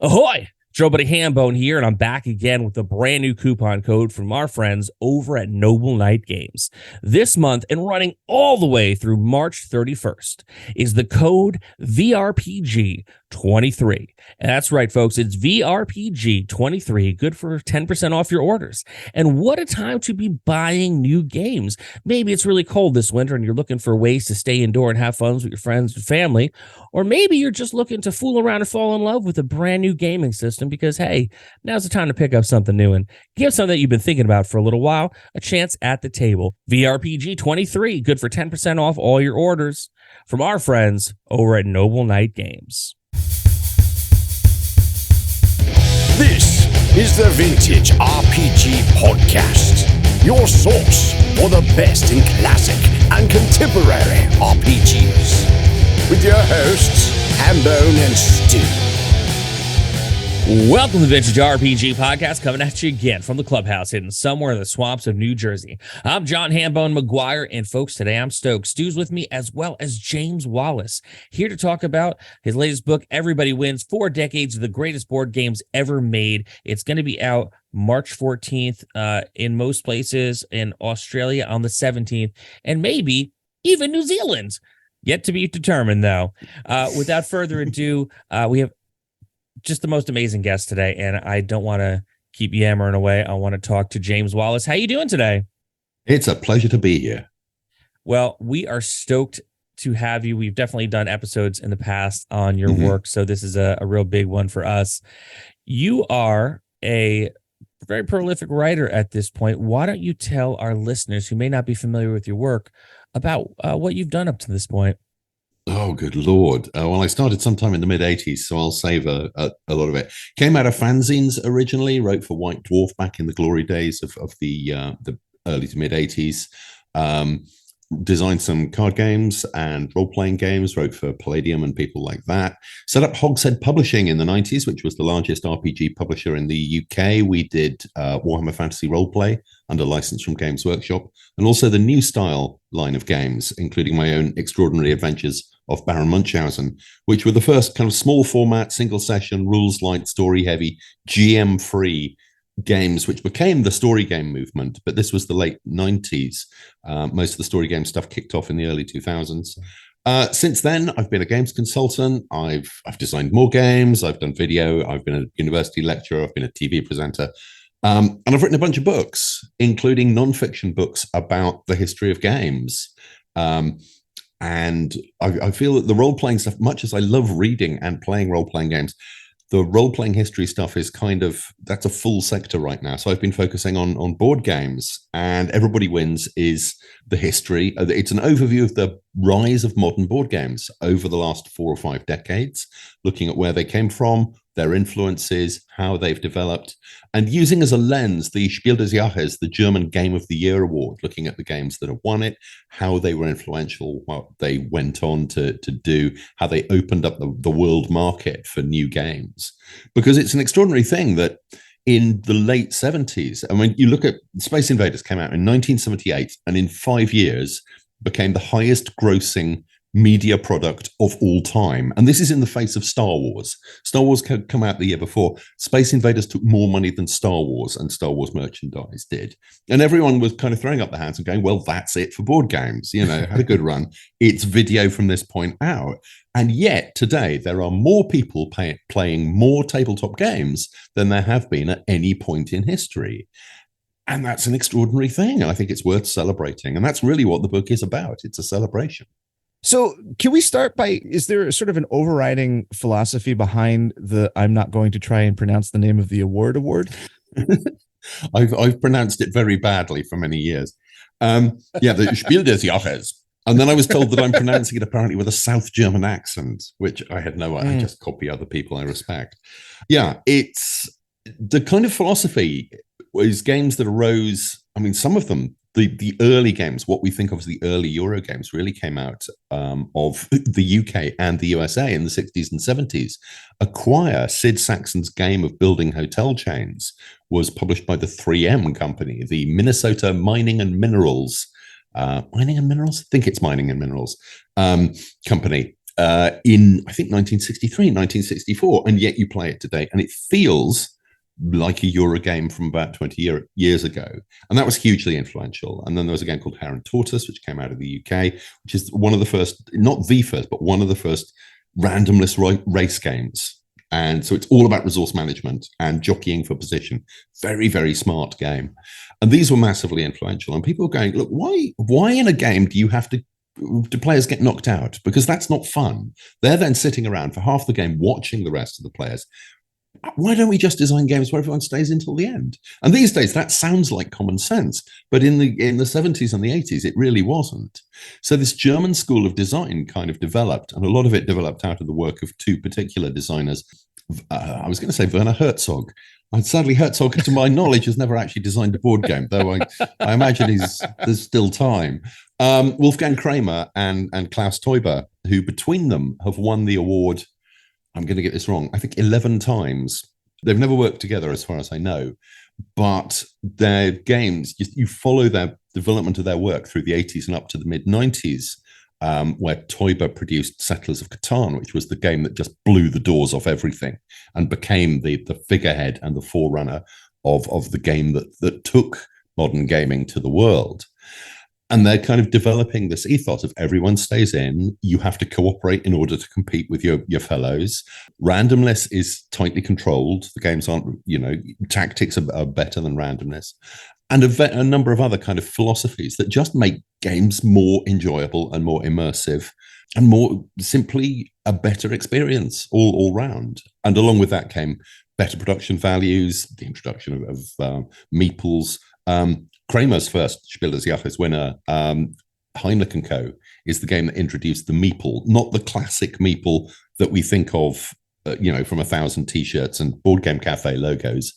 Ahoy! Joe Buddy Hambone here, and I'm back again with a brand new coupon code from our friends over at Noble Knight Games. This month, and running all the way through March 31st, is the code VRPG23. And that's right, folks, it's VRPG23, good for 10% off your orders. And what a time to be buying new games. Maybe it's really cold this winter and you're looking for ways to stay indoor and have fun with your friends and family. Or maybe you're just looking to fool around and fall in love with a brand new gaming system because, hey, now's the time to pick up something new and give something that you've been thinking about for a little while a chance at the table. VRPG23, good for 10% off all your orders from our friends over at Noble Knight Games. This is the Vintage RPG Podcast, your source for the best in classic and contemporary RPGs. With your hosts, Hambone and Stu. Welcome to the Vintage RPG Podcast, coming at you again from the clubhouse hidden somewhere in the swamps of New Jersey. I'm John Hambone McGuire, and folks, today I'm stoked. Stu's with me, as well as James Wallis, here to talk about his latest book, Everybody Wins, 4 Decades of the Greatest Board Games Ever Made. It's going to be out March 14th in most places, in Australia on the 17th, and maybe even New Zealand. Yet to be determined, though. Without further ado, we have just the most amazing guest today, and I don't want to keep yammering away. I want to talk to James Wallis. How you doing today? It's a pleasure to be here. Well, we are stoked to have you. We've definitely done episodes in the past on your work, so this is a real big one for us. You are a very prolific writer at this point. Why don't you tell our listeners who may not be familiar with your work about what you've done up to this point? Oh, good Lord. Well, I started sometime in the mid-'80s, so I'll save a lot of it. Came out of fanzines originally, wrote for White Dwarf back in the glory days of the early to mid-'80s. Designed some card games and role-playing games, wrote for Palladium and people like that. Set up Hogshead Publishing in the 90s, which was the largest RPG publisher in the UK. We did Warhammer Fantasy Roleplay under license from Games Workshop, and also the New Style line of games, including my own Extraordinary Adventures of Baron Munchausen, which were the first kind of small format, single session, rules light, story heavy, GM free games, which became the story game movement. But this was the late 90s. Most of the story game stuff kicked off in the early 2000s. Since then, I've been a games consultant. I've designed more games. I've done video. I've been a university lecturer. I've been a TV presenter. And I've written a bunch of books, including non-fiction books about the history of games. And I feel that the role-playing stuff, much as I love reading and playing role-playing games, the role-playing history stuff is that's a full sector right now. So I've been focusing on board games, and Everybody Wins is the history. It's an overview of the rise of modern board games over the last 4 or 5 decades, looking at where they came from, their influences, how they've developed, and using as a lens the Spiel des Jahres, the German Game of the Year award, looking at the games that have won it, how they were influential, what they went on to do, how they opened up the world market for new games. Because it's an extraordinary thing that in the late 70s, I mean, you look at Space Invaders came out in 1978, and in 5 years became the highest grossing media product of all time. And this is in the face of Star Wars. Star Wars come out the year before. Space Invaders took more money than Star Wars, and Star Wars merchandise did. And everyone was kind of throwing up their hands and going, well, that's it for board games. You know, had a good run. It's video from this point out. And yet today, there are more people playing more tabletop games than there have been at any point in history. And that's an extraordinary thing. And I think it's worth celebrating. And that's really what the book is about. It's a celebration. So can we start by, is there sort of an overriding philosophy behind I'm not going to try and pronounce the name of the award? I've pronounced it very badly for many years. The Spiel des Jahres. And then I was told that I'm pronouncing it apparently with a South German accent, which I had no idea. I just copy other people I respect. Yeah, it's the kind of philosophy is games that arose. I mean, some of them, the early games, what we think of as the early Euro games, really came out of the UK and the USA in the 60s and 70s. Acquire, Sid Sackson's game of building hotel chains, was published by the 3M company, the Minnesota Mining and Minerals. I think it's Mining and Minerals company. in, I think, 1963, 1964, and yet you play it today, and it feels like a Euro game from about 20 years ago. And that was hugely influential. And then there was a game called Hare and Tortoise, which came out of the UK, which is one of the first, not the first, but one of the first randomless race games. And so it's all about resource management and jockeying for position. Very, very smart game. And these were massively influential. And people were going, look, why in a game do players get knocked out? Because that's not fun. They're then sitting around for half the game watching the rest of the players. Why don't we just design games where everyone stays until the end? And these days that sounds like common sense, but in the 70s and the 80s it really wasn't. So this German school of design kind of developed, and a lot of it developed out of the work of two particular designers. I was going to say Werner Herzog. And sadly, Herzog, to my knowledge, has never actually designed a board game, though I imagine there's still time. Wolfgang Kramer and Klaus Teuber, who between them have won the award, I'm going to get this wrong, I think 11 times. They've never worked together as far as I know, but their games, you follow their development of their work through the 80s and up to the mid-90s, where Teuber produced Settlers of Catan, which was the game that just blew the doors off everything and became the figurehead and the forerunner of the game that took modern gaming to the world. And they're kind of developing this ethos of everyone stays in, you have to cooperate in order to compete with your fellows. Randomness is tightly controlled. The games aren't, tactics are better than randomness. And a number of other kind of philosophies that just make games more enjoyable and more immersive and more simply a better experience all round. And along with that came better production values, the introduction of meeples. Kramer's first Spiel des Jahres winner, Heimlich & Co., is the game that introduced the meeple, not the classic meeple that we think of, from 1,000 T-shirts and Board Game Cafe logos.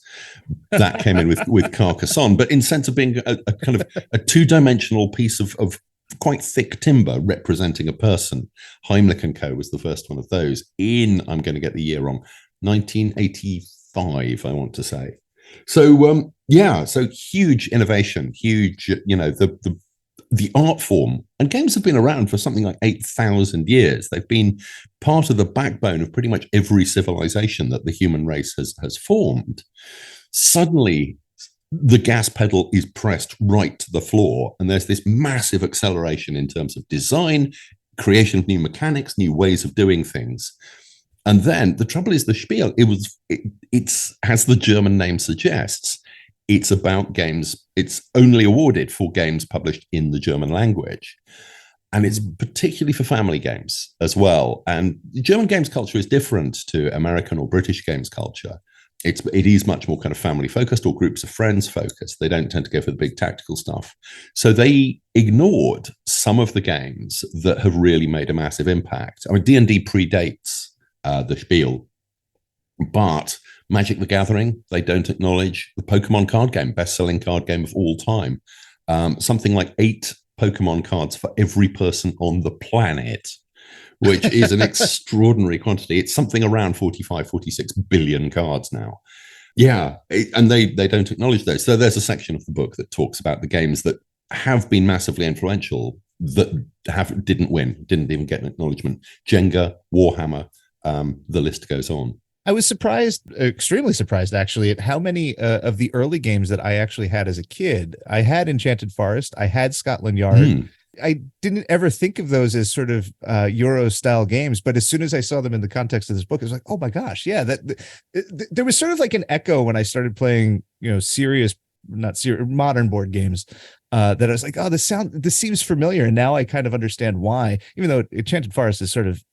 That came in with Carcassonne, but in sense of being a kind of a two-dimensional piece of quite thick timber representing a person. Heimlich & Co. was the first one of those in, I'm going to get the year wrong, 1985, I want to say. So so huge innovation, huge, the art form, and games have been around for something like 8,000 years. They've been part of the backbone of pretty much every civilization that the human race has formed. Suddenly, the gas pedal is pressed right to the floor, and there's this massive acceleration in terms of design, creation of new mechanics, new ways of doing things. And then the trouble is the Spiel, it's as the German name suggests, it's about games. It's only awarded for games published in the German language. And it's particularly for family games as well. And German games culture is different to American or British games culture. It is much more kind of family focused or groups of friends focused. They don't tend to go for the big tactical stuff. So they ignored some of the games that have really made a massive impact. I mean, D&D predates the Spiel, but Magic the Gathering, they don't acknowledge. The Pokemon card game, best-selling card game of all time. Something like 8 Pokemon cards for every person on the planet, which is an extraordinary quantity. It's something around 45, 46 billion cards now. Yeah, and they don't acknowledge those. So there's a section of the book that talks about the games that have been massively influential that didn't win, didn't even get an acknowledgement. Jenga, Warhammer, the list goes on. I was extremely surprised actually, at how many of the early games that I actually had as a kid. I had Enchanted Forest, I had Scotland Yard. I didn't ever think of those as sort of Euro style games, but as soon as I saw them in the context of this book, I was like, oh my gosh, yeah, there was sort of like an echo when I started playing, modern board games. That I was like, oh, this seems familiar, and now I kind of understand why. Even though Enchanted Forest is sort of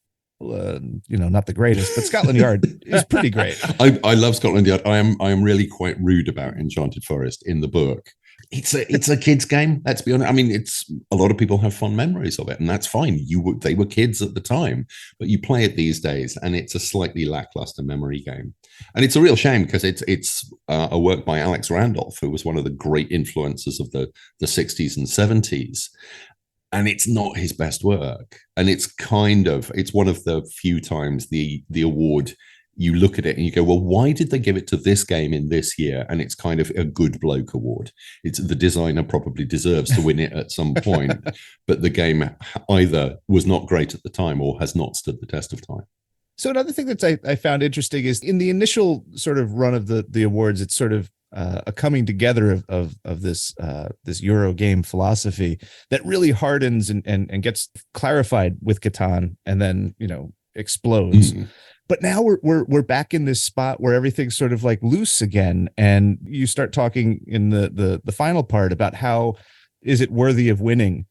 not the greatest, but Scotland Yard is pretty great. I love Scotland Yard. I am really quite rude about Enchanted Forest in the book. It's a kid's game. Let's be honest. I mean, it's a lot of people have fond memories of it, and that's fine. They were kids at the time, but you play it these days, and it's a slightly lackluster memory game. And it's a real shame because it's a work by Alex Randolph, who was one of the great influences of the 60s and 70s. And it's not his best work. And it's one of the few times the award you look at it and you go, well, why did they give it to this game in this year? And it's kind of a good bloke award. It's the designer probably deserves to win it at some point, but the game either was not great at the time or has not stood the test of time. So another thing that I found interesting is in the initial sort of run of the awards, it's sort of a coming together of this Euro game philosophy that really hardens and gets clarified with Catan and then, explodes. But now we're back in this spot where everything's sort of like loose again, and you start talking in the final part about how is it worthy of winning,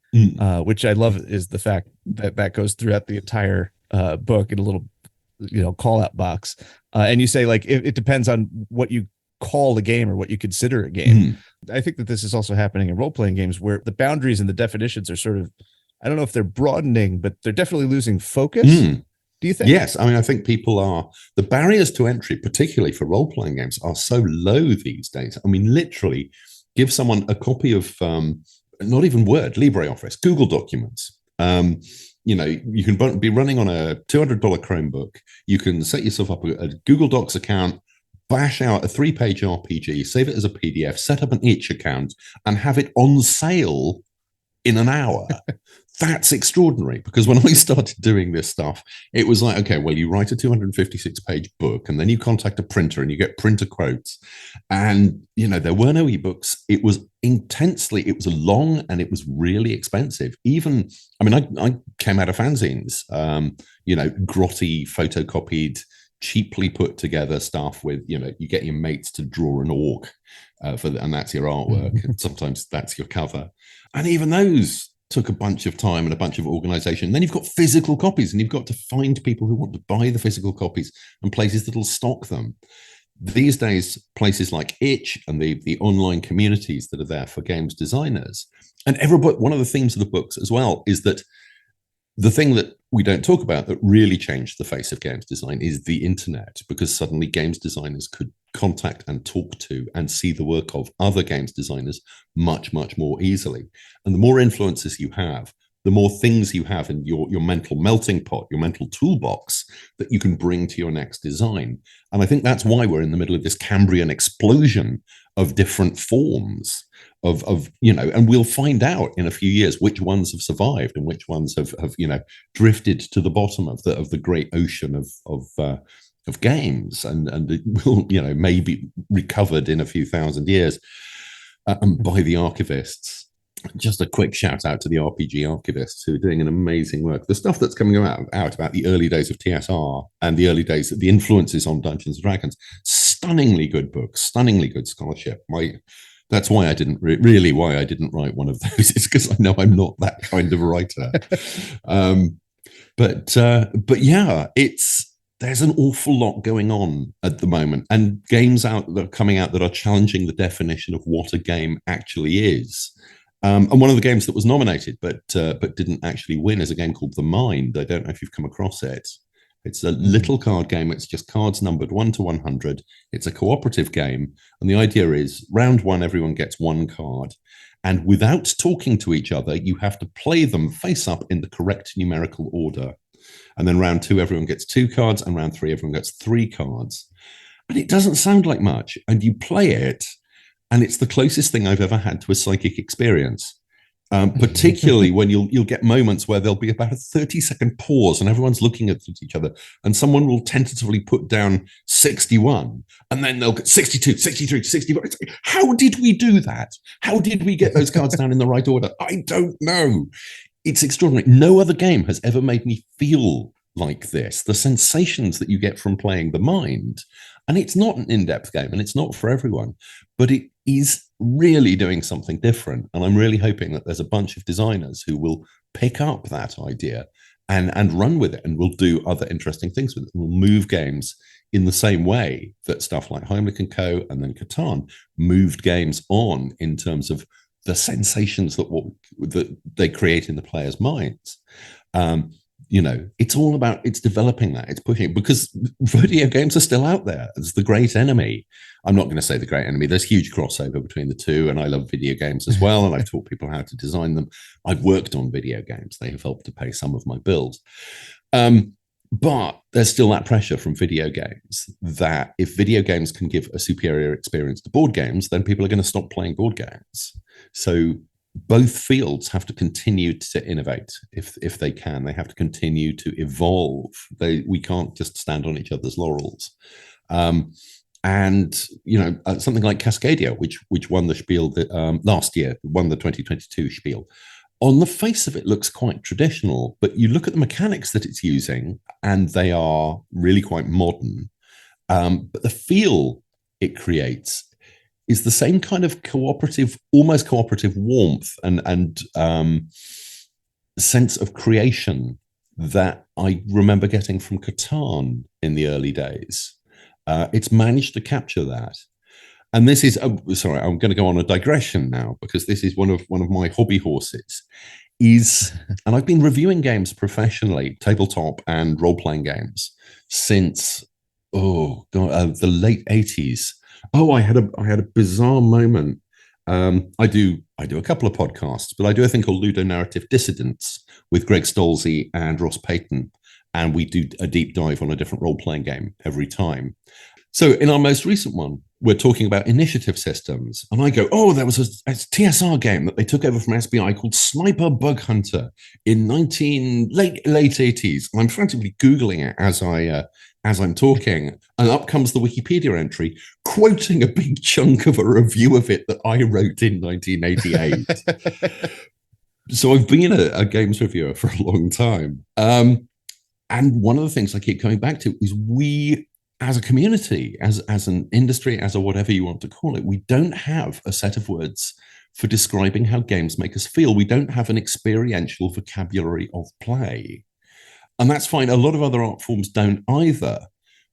which I love is the fact that goes throughout the entire book in a little call out box, and you say like it depends on what you call a game or what you consider a game. I think that this is also happening in role-playing games where the boundaries and the definitions are sort of, I don't know if they're broadening, but they're definitely losing focus. Do you think? Yes. I mean, I think the barriers to entry, particularly for role-playing games, are so low these days. I mean, literally give someone a copy of, not even Word, LibreOffice, Google Documents. You can be running on a $200 Chromebook. You can set yourself up a Google Docs account, bash out a 3-page RPG, save it as a PDF, set up an itch account, and have it on sale in an hour. That's extraordinary, because when I started doing this stuff, it was like, okay, well, you write a 256-page book, and then you contact a printer and you get printer quotes. And, there were no ebooks. It was long and it was really expensive. I came out of fanzines, grotty, photocopied, cheaply put together stuff with, you get your mates to draw an orc and that's your artwork. And sometimes that's your cover. And even those took a bunch of time and a bunch of organization. Then you've got physical copies, and you've got to find people who want to buy the physical copies and places that'll stock them. These days, places like Itch and the online communities that are there for games designers. And one of the themes of the books as well is that the thing that we don't talk about that really changed the face of games design is the internet, because suddenly games designers could contact and talk to and see the work of other games designers much, much more easily. And the more influences you have, the more things you have in your mental melting pot, your mental toolbox that you can bring to your next design. And I think that's why we're in the middle of this Cambrian explosion of different forms and we'll find out in a few years which ones have survived and which ones have drifted to the bottom of the great ocean of games, and it will maybe recovered in a few thousand years by the archivists. Just a quick shout out to the RPG archivists who are doing an amazing work. The stuff that's coming out about the early days of TSR and the early days of the influences on Dungeons and Dragons, stunningly good books, stunningly good scholarship. That's why I didn't write one of those. It's because I know I'm not that kind of writer. But yeah, there's an awful lot going on at the moment, and games that are coming out that are challenging the definition of what a game actually is. And one of the games that was nominated but didn't actually win is a game called The Mind. I don't know if you've come across it. It's a little card game. It's just cards numbered 1 to 100. It's a cooperative game. And the idea is round 1, everyone gets 1 card. And without talking to each other, you have to play them face up in the correct numerical order. And then round 2, everyone gets 2 cards. And round 3, everyone gets 3 cards. And it doesn't sound like much. And you play it, and it's the closest thing I've ever had to a psychic experience. Particularly when you'll get moments where there'll be about a 30-second pause and everyone's looking at each other, and someone will tentatively put down 61, and then they'll get 62, 63, 64. It's like, how did we do that? How did we get those cards down in the right order? I don't know. It's extraordinary. No other game has ever made me feel like this. The sensations that you get from playing The Mind. And it's not an in-depth game, and it's not for everyone, but it is really doing something different. And I'm really hoping that there's a bunch of designers who will pick up that idea and run with it, and will do other interesting things with it. And will move games in the same way that stuff like Heimlich & Co. and then Catan moved games on in terms of the sensations that they create in the players' minds. It's developing that, it's pushing it, because video games are still out there as the great enemy. I'm not going to say the great enemy. There's huge crossover between the two, and I love video games as well, and I've taught people how to design them. I've worked on video games. They have helped to pay some of my bills. But there's still that pressure from video games that if video games can give a superior experience to board games, then people are going to stop playing board games. So both fields have to continue to innovate if they can. They have to continue to evolve. We can't just stand on each other's laurels. And something like Cascadia, which won the Spiel last year, won the 2022 Spiel. On the face of it, looks quite traditional, but you look at the mechanics that it's using, and they are really quite modern. But the feel it creates is the same kind of almost cooperative warmth and sense of creation that I remember getting from Catan in the early days. It's managed to capture that. And this is, sorry, I'm going to go on a digression now, because this is one of my hobby horses. And I've been reviewing games professionally, tabletop and role-playing games, since the late 80s. I had a bizarre moment. I do a couple of podcasts, but I do a thing called Ludonarrative Dissidents with Greg Stolze and Ross Payton, and we do a deep dive on a different role-playing game every time. So in our most recent one, we're talking about initiative systems, and I go, there was a TSR game that they took over from SBI called Sniper Bug Hunter in late 80s, and I'm frantically Googling it as I'm talking, and up comes the Wikipedia entry quoting a big chunk of a review of it that I wrote in 1988. So I've been a games reviewer for a long time. And one of the things I keep coming back to is we, as a community, as an industry, as a whatever you want to call it, we don't have a set of words for describing how games make us feel. We don't have an experiential vocabulary of play. And that's fine. A lot of other art forms don't either.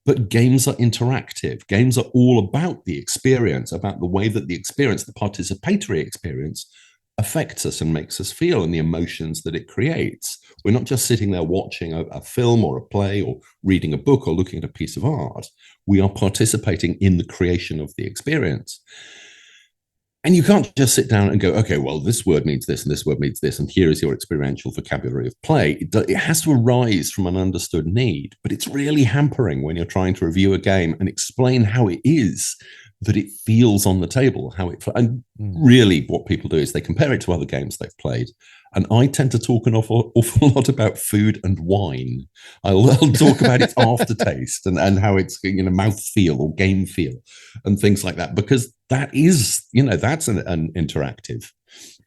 But games are interactive. Games are all about the experience, about the way that the participatory experience, affects us and makes us feel, and the emotions that it creates. We're not just sitting there watching a film or a play or reading a book or looking at a piece of art. We are participating in the creation of the experience. And you can't just sit down and go, okay, well, this word means this and this word means this, and here is your experiential vocabulary of play. It has to arise from an understood need, but it's really hampering when you're trying to review a game and explain how it is that it feels on the table, and really what people do is they compare it to other games they've played. And I tend to talk an awful lot about food and wine. I'll talk about its aftertaste and how it's, mouth feel or game feel and things like that, because that is, that's an interactive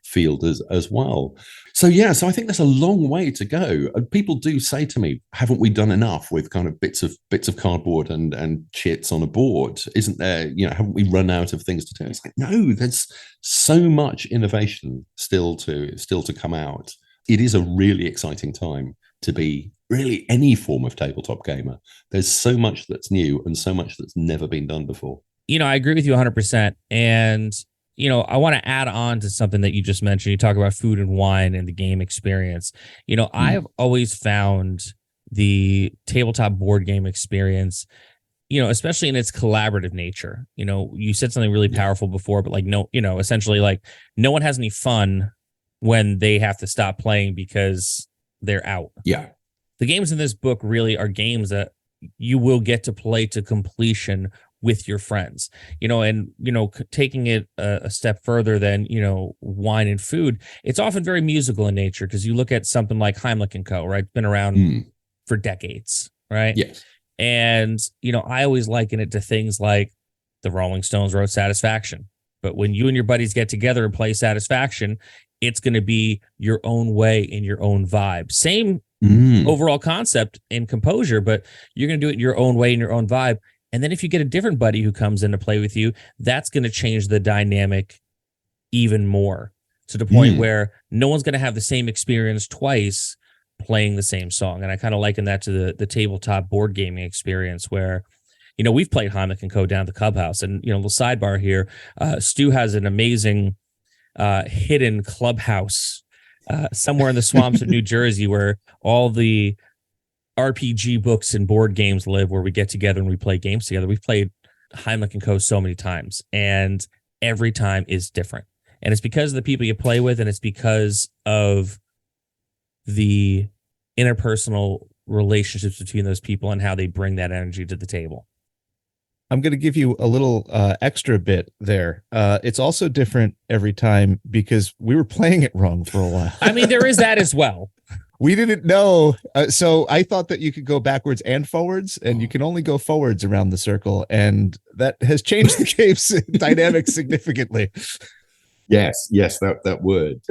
field as well. So I think there's a long way to go. And people do say to me, haven't we done enough with kind of bits of cardboard and chits on a board? Isn't there, haven't we run out of things to do? It's like, no, there's so much innovation still to come out. It is a really exciting time to be really any form of tabletop gamer. There's so much that's new and so much that's never been done before. I agree with you 100%. And I want to add on to something that you just mentioned. You talk about food and wine and the game experience. I've always found the tabletop board game experience, especially in its collaborative nature. You said something really powerful before, but essentially like no one has any fun when they have to stop playing because they're out. Yeah. The games in this book really are games that you will get to play to completion with your friends, and taking it a step further than wine and food. It's often very musical in nature, because you look at something like Heimlich & Co., right? Been around for decades, right? Yes. And I always liken it to things like the Rolling Stones wrote Satisfaction, but when you and your buddies get together and play Satisfaction, it's going to be your own way in your own vibe. Same overall concept and composure, but you're going to do it your own way in your own vibe. And then if you get a different buddy who comes in to play with you, that's going to change the dynamic even more, to the point where no one's going to have the same experience twice playing the same song. And I kind of liken that to the tabletop board gaming experience, where, we've played Heimlich & Co. down at the clubhouse. And, little sidebar here, Stu has an amazing hidden clubhouse somewhere in the swamps of New Jersey, where all the RPG books and board games live, where we get together and we play games together. We've played Heimlich & Co. so many times, and every time is different. And it's because of the people you play with, and it's because of the interpersonal relationships between those people and how they bring that energy to the table. I'm going to give you a little extra bit there. It's also different every time because we were playing it wrong for a while. I mean, there is that as well. We didn't know. So I thought that you could go backwards and forwards, and you can only go forwards around the circle. And that has changed the game's dynamics significantly. Yes, that word.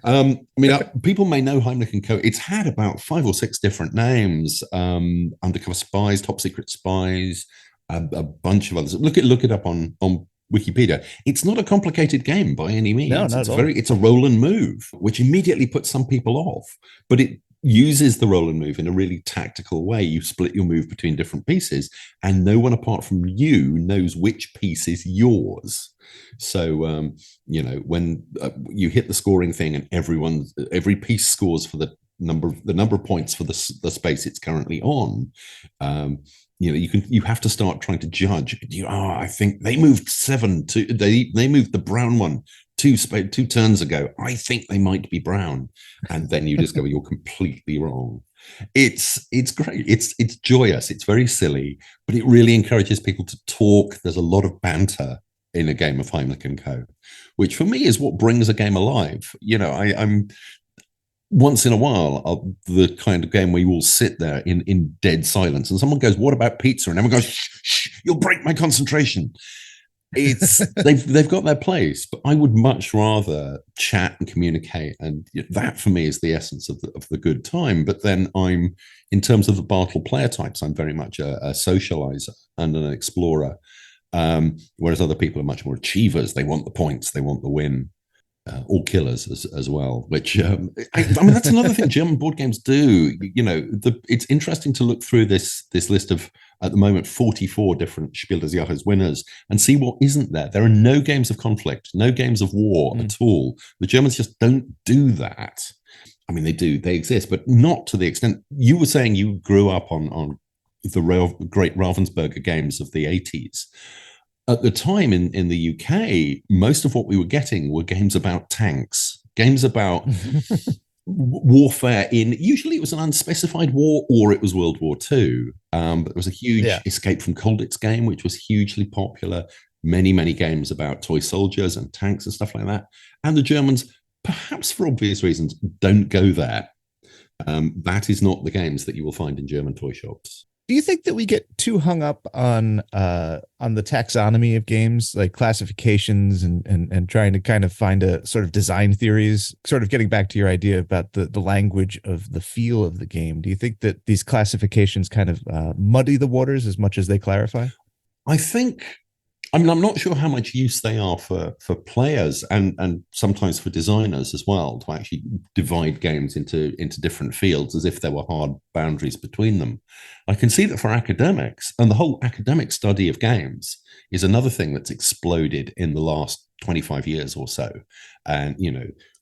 I mean, people may know Heimlich & Co. It's had about 5 or 6 different names: Undercover Spies, Top Secret Spies, a bunch of others. Look it up on Wikipedia. It's not a complicated game by any means. No, not at all. It's a roll and move, which immediately puts some people off. But it uses the roll and move in a really tactical way. You split your move between different pieces, and no one apart from you knows which piece is yours. So when you hit the scoring thing, and every piece scores for the number of points for the space it's currently on. You have to start trying to judge. I think they moved 7 to they moved the brown one 2 turns ago. I think they might be brown, and then you discover you're completely wrong. It's great. It's joyous. It's very silly, but it really encourages people to talk. There's a lot of banter in a game of Heimlich & Co., which for me is what brings a game alive. I'm once in a while the kind of game where you all sit there in dead silence, and someone goes, "What about pizza?" and everyone goes, "Shh, you'll break my concentration." It's they've got their place, but I would much rather chat and communicate, and that for me is the essence of the good time. But then in terms of the Bartle player types, I'm very much a socializer and an explorer, whereas other people are much more achievers. They want the points, they want the win. Or killers as well, which I mean that's another thing German board games do. It's interesting to look through this list of, at the moment, 44 different Spiel des Jahres winners and see what isn't there. There are no games of conflict, no games of war at all. The Germans just don't do that. I mean, they exist, but not to the extent you were saying. You grew up on the great Ravensburger games of the 80s. At the time in the UK, most of what we were getting were games about tanks, games about warfare usually it was an unspecified war, or it was World War II. But there was a huge Escape from Colditz game, which was hugely popular. Many, many games about toy soldiers and tanks and stuff like that. And the Germans, perhaps for obvious reasons, don't go there. That is not the games that you will find in German toy shops. Do you think that we get too hung up on the taxonomy of games, like classifications and trying to kind of find a sort of design theories, sort of getting back to your idea about the language of the feel of the game? Do you think that these classifications kind of muddy the waters as much as they clarify? I'm not sure how much use they are for players and sometimes for designers as well, to actually divide games into different fields as if there were hard boundaries between them. I can see that for academics, and the whole academic study of games is another thing that's exploded in the last 25 years or so. And,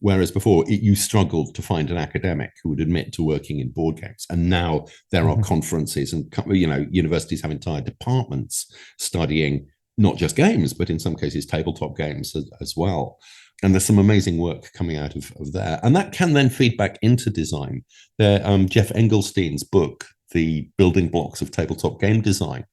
whereas before you struggled to find an academic who would admit to working in board games. And now there are conferences and, universities have entire departments studying not just games, but in some cases tabletop games as well. And there's some amazing work coming out of there. And that can then feed back into design. Jeff Engelstein's book, The Building Blocks of Tabletop Game Design,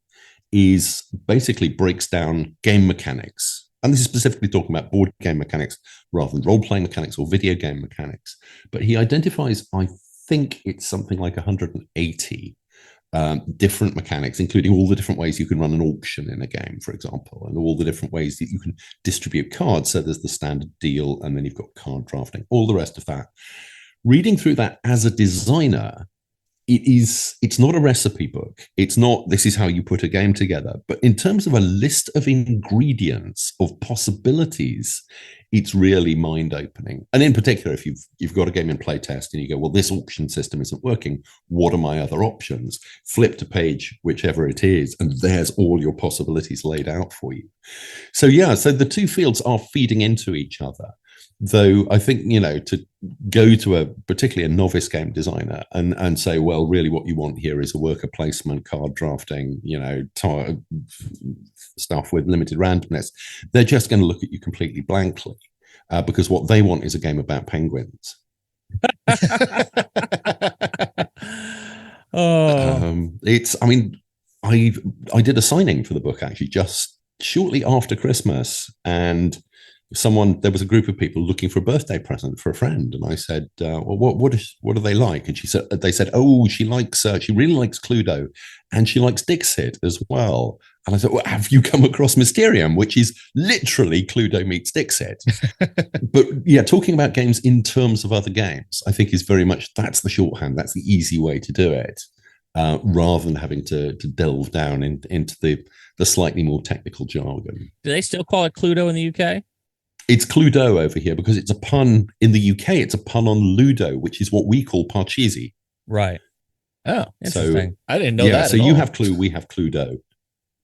basically breaks down game mechanics. And this is specifically talking about board game mechanics rather than role-playing mechanics or video game mechanics. But he identifies, I think it's something like 180 different mechanics, including all the different ways you can run an auction in a game, for example, and all the different ways that you can distribute cards. So there's the standard deal, and then you've got card drafting, all the rest of that. Reading through that as a designer, it's not a recipe book. It's not, this is how you put a game together. But in terms of a list of ingredients, of possibilities, it's really mind-opening. And in particular, if you've got a game in playtest and you go, well, this auction system isn't working, what are my other options? Flip to page, whichever it is, and there's all your possibilities laid out for you. So the two fields are feeding into each other. Though I think, to go to particularly a novice game designer and say, well, really what you want here is a worker placement, card drafting, stuff with limited randomness, they're just going to look at you completely blankly because what they want is a game about penguins. I mean, I did a signing for the book actually just shortly after Christmas, and there was a group of people looking for a birthday present for a friend, and I said, well, what do they like? And they said, oh, she really likes Cluedo, and she likes Dixit as well. And I said, well, have you come across Mysterium, which is literally Cluedo meets Dixit? But yeah, talking about games in terms of other games, I think is very much, that's the shorthand. That's the easy way to do it, rather than having to delve down into the slightly more technical jargon. Do they still call it Cluedo in the UK? It's Cluedo over here because it's a pun. In the UK, it's a pun on Ludo, which is what we call Parcheesi. Right. Oh, interesting. So, I didn't know that. So you have Clue, we have Cluedo.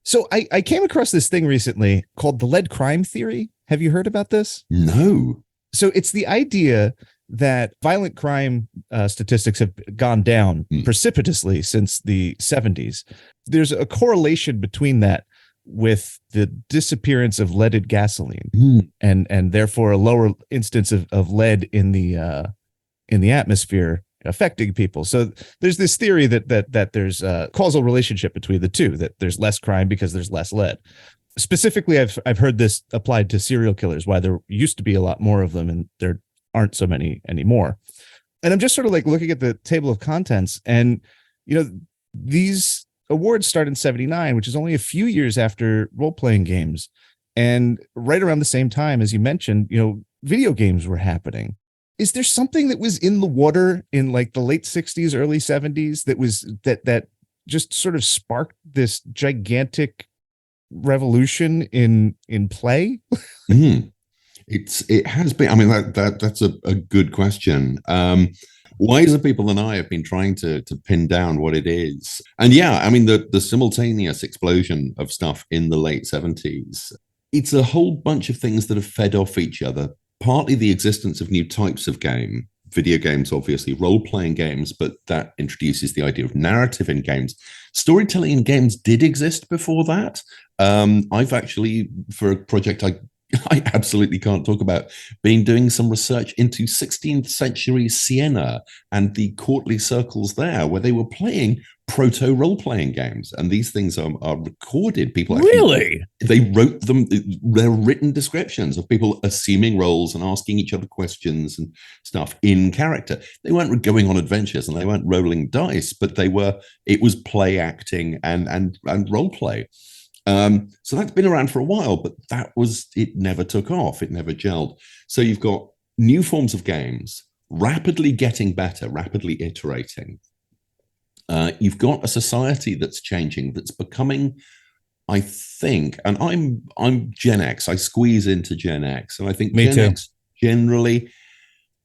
So I came across this thing recently called the lead crime theory. Have you heard about this? No. So it's the idea that violent crime statistics have gone down precipitously since the 70s. There's a correlation between that with the disappearance of leaded gasoline and therefore a lower instance of lead in the atmosphere affecting people. So there's this theory that there's a causal relationship between the two, that there's less crime because there's less lead. Specifically, I've heard this applied to serial killers, why there used to be a lot more of them and there aren't so many anymore. And I'm just sort of like looking at the table of contents, and these awards start in 79, which is only a few years after role-playing games. And right around the same time, as you mentioned, video games were happening. Is there something that was in the water in like the late 60s, early 70s that just sort of sparked this gigantic revolution in play? It has been. I mean, that's a good question. Wiser people than I have been trying to pin down what it is. And yeah, I mean, the simultaneous explosion of stuff in the late 70s, it's a whole bunch of things that have fed off each other. Partly the existence of new types of game, video games, obviously, role-playing games, but that introduces the idea of narrative in games. Storytelling in games did exist before that. I've actually, for a project I absolutely can't talk about, been doing some research into 16th century Siena and the courtly circles there, where they were playing proto role-playing games, and these things are recorded. People really, they wrote them. They're written descriptions of people assuming roles and asking each other questions and stuff in character. They weren't going on adventures and they weren't rolling dice, but it was play acting and role play. So that's been around for a while, but it never took off. It never gelled. So you've got new forms of games rapidly getting better, rapidly iterating. You've got a society that's changing, that's becoming, I think, and I'm Gen X. I squeeze into Gen X, and I think Gen X generally,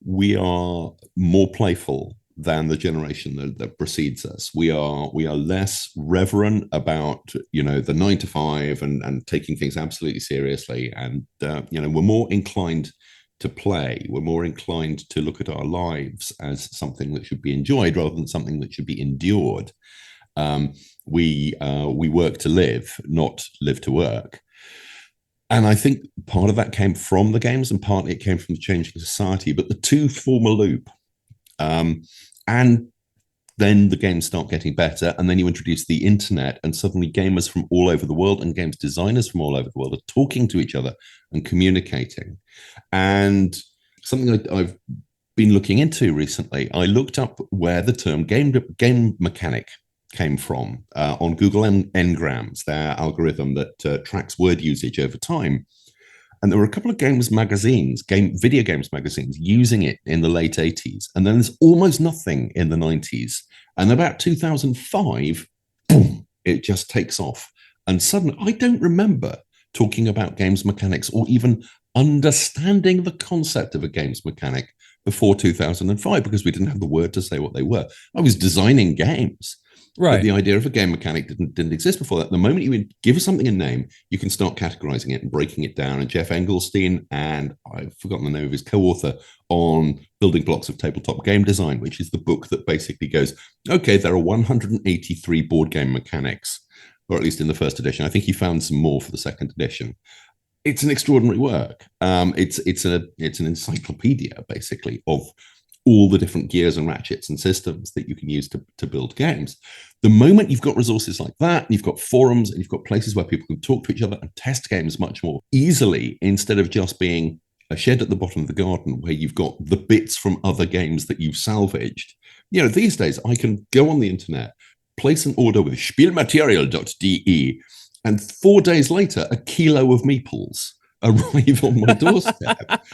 we are more playful than the generation that precedes us. We are less reverent about the 9 to 5 and taking things absolutely seriously, and we're more inclined to play. We're more inclined to look at our lives as something that should be enjoyed rather than something that should be endured. We work to live, not live to work. And I think part of that came from the games and partly it came from the changing society, but the two form a loop. And then the games start getting better, and then you introduce the internet, and suddenly gamers from all over the world and games designers from all over the world are talking to each other and communicating. And something that I've been looking into recently, I looked up where the term game mechanic came from on Google Ngrams, their algorithm that tracks word usage over time. And there were a couple of video games magazines using it in the late 80s. And then there's almost nothing in the 90s. And about 2005, boom, it just takes off. And suddenly, I don't remember talking about games mechanics or even understanding the concept of a games mechanic before 2005 because we didn't have the word to say what they were. I was designing games. Right. But the idea of a game mechanic didn't exist before that. The moment you give something a name, you can start categorizing it and breaking it down. And Jeff Engelstein, and I've forgotten the name of his co-author on Building Blocks of Tabletop Game Design, which is the book that basically goes, okay, there are 183 board game mechanics, or at least in the first edition. I think he found some more for the second edition. It's an extraordinary work. It's an encyclopedia, basically, of all the different gears and ratchets and systems that you can use to build games. The moment you've got resources like that, and you've got forums, and you've got places where people can talk to each other and test games much more easily, instead of just being a shed at the bottom of the garden where you've got the bits from other games that you've salvaged. These days I can go on the internet, place an order with spielmaterial.de, and 4 days later, a kilo of meeples arrive on my doorstep.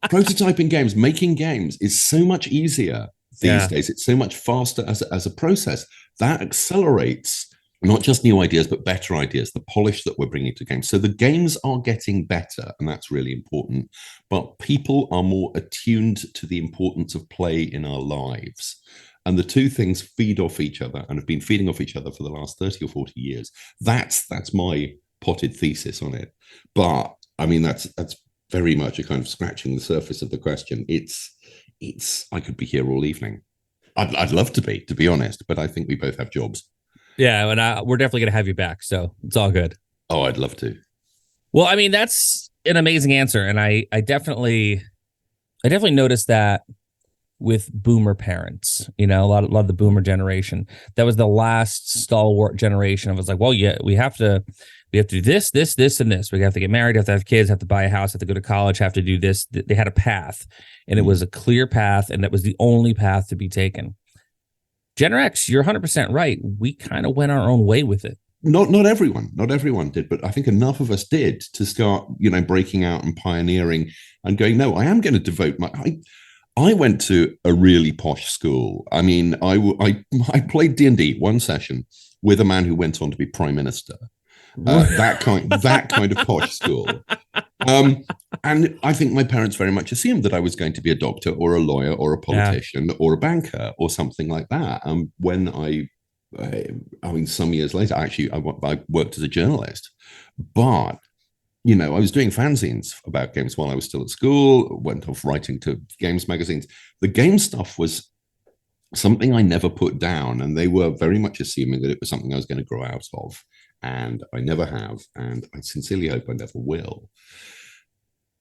Prototyping games, making games is so much easier these days. It's so much faster as a process. That accelerates not just new ideas, but better ideas, the polish that we're bringing to games. So the games are getting better, and that's really important. But people are more attuned to the importance of play in our lives. And the two things feed off each other and have been feeding off each other for the last 30 or 40 years. That's my potted thesis on it. But I mean, that's very much a kind of scratching the surface of the question. It's I could be here all evening. I'd love to be honest, but I think we both have jobs. Yeah, and we're definitely going to have you back, so it's all good. Oh, I'd love to. Well, I mean, that's an amazing answer, and I definitely noticed that with boomer parents, a lot of the boomer generation. That was the last stalwart generation. I was like, well, yeah, we have to do this, and this. We have to get married, have to have kids, have to buy a house, have to go to college, have to do this. They had a path, and it was a clear path, and that was the only path to be taken. Gen X, you're 100% right. We kind of went our own way with it. Not everyone did, but I think enough of us did to start, breaking out and pioneering and going, no, I am going to devote I went to a really posh school. I mean, I played D&D one session with a man who went on to be prime minister. That kind of posh school. And I think my parents very much assumed that I was going to be a doctor or a lawyer or a politician or a banker or something like that. When I mean, some years later, actually, I worked as a journalist. But, I was doing fanzines about games while I was still at school, went off writing to games magazines. The game stuff was something I never put down, and they were very much assuming that it was something I was going to grow out of. And I never have, and I sincerely hope I never will.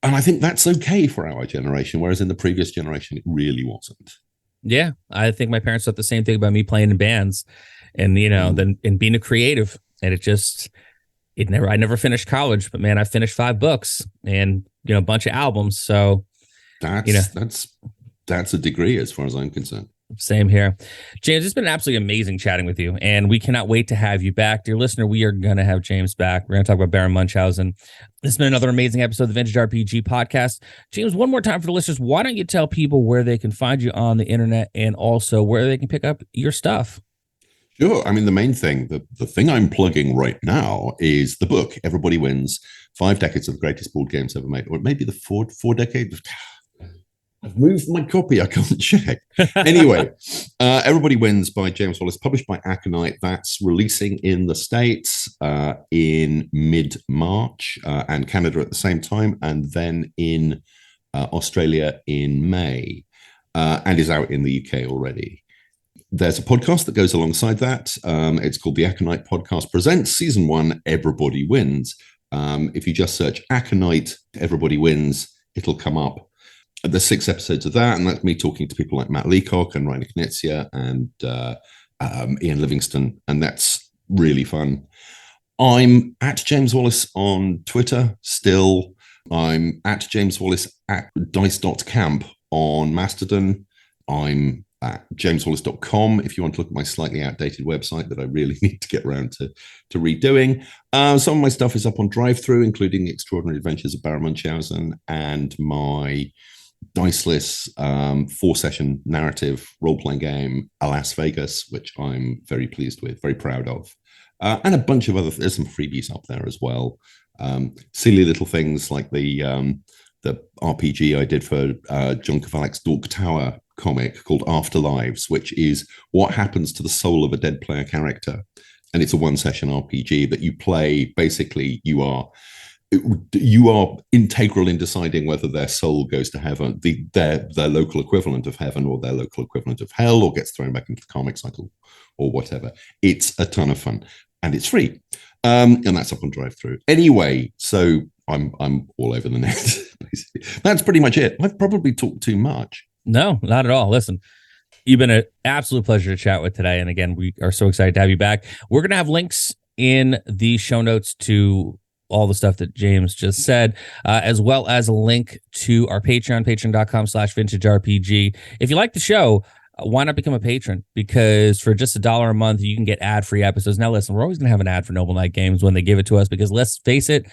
And I think that's okay for our generation, whereas in the previous generation, it really wasn't. Yeah, I think my parents thought the same thing about me playing in bands, and then and being a creative. And I never finished college, but man, I finished 5 books and a bunch of albums. So that's a degree as far as I'm concerned. Same here. James, it's been absolutely amazing chatting with you, and we cannot wait to have you back. Dear listener, we are going to have James back. We're going to talk about Baron Munchausen. This has been another amazing episode of the Vintage RPG Podcast. James, one more time for the listeners, why don't you tell people where they can find you on the internet and also where they can pick up your stuff? Sure. I mean, the main thing, the thing I'm plugging right now is the book, Everybody Wins, 5 Decades of the Greatest Board Games Ever Made, or maybe the four decades. I've moved my copy. I can't check. Anyway, Everybody Wins by James Wallis, published by Aconite. That's releasing in the States in mid-March and Canada at the same time, and then in Australia in May, and is out in the UK already. There's a podcast that goes alongside that. It's called the Aconite Podcast Presents Season 1, Everybody Wins. If you just search Aconite, Everybody Wins, it'll come up. There's 6 episodes of that, and that's me talking to people like Matt Leacock and Rainer Knizia and Ian Livingston, and that's really fun. I'm at James Wallis on Twitter still. I'm at James Wallis at dice.camp on Mastodon. I'm at jameswallis.com if you want to look at my slightly outdated website that I really need to get around to redoing. Some of my stuff is up on Drive-Thru, including The Extraordinary Adventures of Baron Munchausen and my diceless 4-session narrative role-playing game, Las Vegas, which I'm very pleased with, very proud of. And a bunch of there's some freebies up there as well. Silly little things like the RPG I did for John Kovac's Dork Tower comic called Afterlives, which is what happens to the soul of a dead player character. And it's a 1-session RPG that you play. Basically, you are integral in deciding whether their soul goes to heaven, their local equivalent of heaven, or their local equivalent of hell, or gets thrown back into the karmic cycle, or whatever. It's a ton of fun, and it's free, and that's up on Drive-Thru. Anyway, so I'm all over the net. Basically, that's pretty much it. I've probably talked too much. No, not at all. Listen, you've been an absolute pleasure to chat with today. And again, we are so excited to have you back. We're going to have links in the show notes to all the stuff that James just said, as well as a link to our Patreon, patreon.com/vintagerpg. If you like the show, why not become a patron? Because for just $1 a month, you can get ad-free episodes. Now, listen, we're always going to have an ad for Noble Knight Games when they give it to us, because let's face it,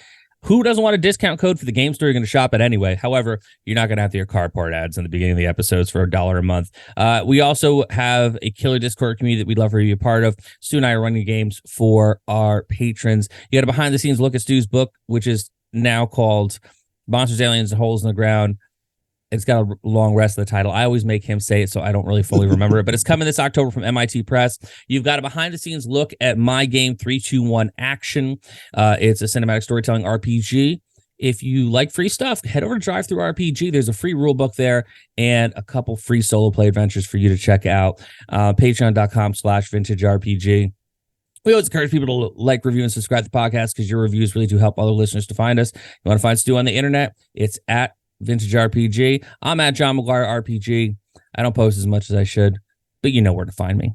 who doesn't want a discount code for the game store you're going to shop at anyway? However, you're not going to have your car part ads in the beginning of the episodes for $1 a month. We also have a killer Discord community that we'd love for you to be a part of. Stu and I are running games for our patrons. You got a behind-the-scenes look at Stu's book, which is now called Monsters, Aliens, and Holes in the Ground. It's got a long rest of the title. I always make him say it, so I don't really fully remember it, but it's coming this October from MIT Press. You've got a behind-the-scenes look at My Game 321 Action. It's a cinematic storytelling RPG. If you like free stuff, head over to DriveThruRPG. There's a free rule book there and a couple free solo play adventures for you to check out. Patreon.com/vintagerpg. We always encourage people to like, review, and subscribe to the podcast, because your reviews really do help other listeners to find us. You want to find Stu on the internet? It's at Vintage RPG. I'm at John McGuire RPG. I don't post as much as I should, but you know where to find me.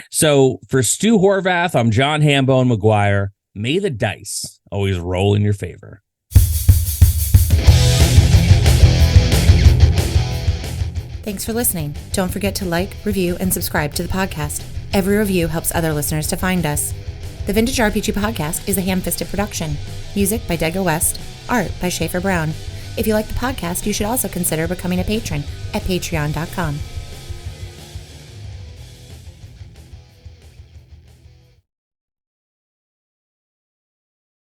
So for Stu Horvath, I'm John Hambone McGuire. May the dice always roll in your favor. Thanks for listening. Don't forget to like, review, and subscribe to the podcast. Every review helps other listeners to find us. The Vintage RPG Podcast is a ham-fisted production. Music by Dega West. Art by Schaefer Brown. If you like the podcast, you should also consider becoming a patron at patreon.com.